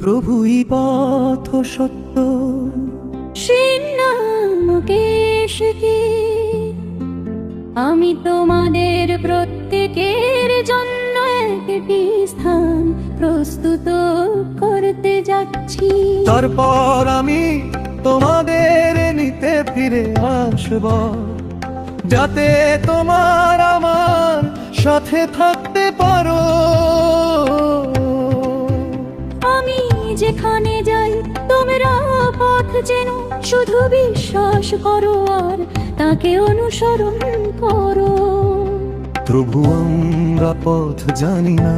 প্রভুই পথ সত্য শ্রীনামকেশকে আমি তোমাদের প্রত্যেকের জন্য একটি স্থান প্রস্তুত করতে যাচ্ছি। তারপর আমি তোমাদের নিতে ফিরে আসব, যাতে তোমার আমার সাথে থাকতে পারো। আমি যেখানে যাই তোমরা পথ যেন শুধু বিশ্বাস করো আর তাকে অনুসরণ করো। প্রভু আমরা পথ জানি না,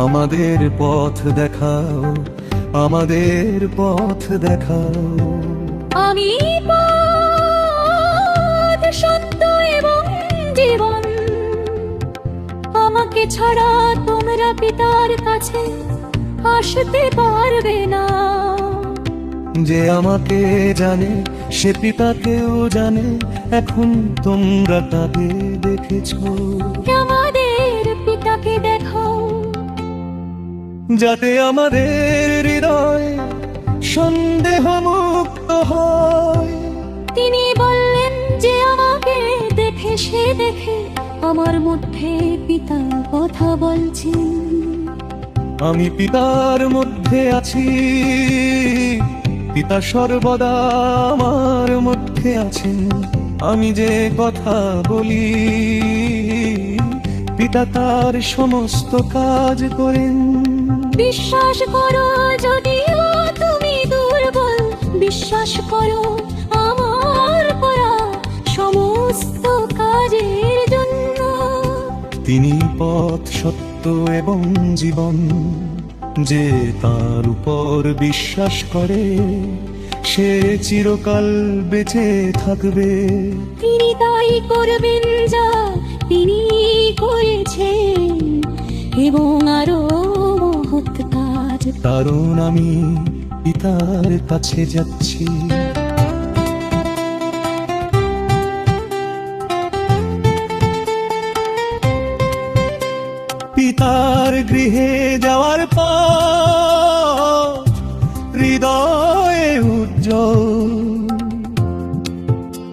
আমাদের পথ দেখাও, আমাদের পথ দেখাও। আমি পথ সত্য এবং জীবন, আমাকে ছাড়া তোমরা পিতার কাছে আসতে পারবে না। যে আমাকে জানে সে পিতাকেও জানে, এখন তোমরা তাকে দেখেছো। আমাদের পিতাকে দেখাও, যাতে আমাদের হৃদয় সন্দেহ মুক্ত হয়। তিনি বললেন যে আমাকে দেখে সে দেখে আমার মধ্যে পিতা কথা বলছেন। আমি পিতার মধ্যে আছি, পিতা সর্বদা আমার মধ্যে আছেন। আমি যে কথা বলি পিতা তার সমস্ত কাজ করেন। বিশ্বাস করো যদিও তুমি দুর্বল, বিশ্বাস করো আমার করা সমস্ত কাজের জন্য। তিনি পথ সত্য এবং জীবন, যে তার উপর বিশ্বাস করে সে চিরকাল বেঁচে থাকবে। তিনি তাই করবেন যা তিনি করেছেন এবং আরো মহৎ কাজ। কারণ আমি পিতার কাছে যাচ্ছি। পিতার গৃহে যাওয়ার পর হৃদয়ে উজ্জ্বল,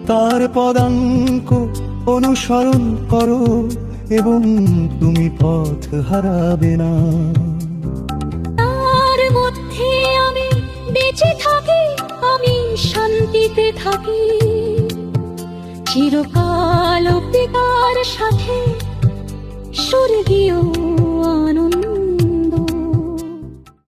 তার পদাঙ্ক অনুসরণ করো এবং তুমি পথ হারাবে না। তার মধ্যে আমি বেঁচে থাকি, আমি শান্তিতে থাকি, চিরকাল পিতার সাথে স্বর্গীয় আনন্দ।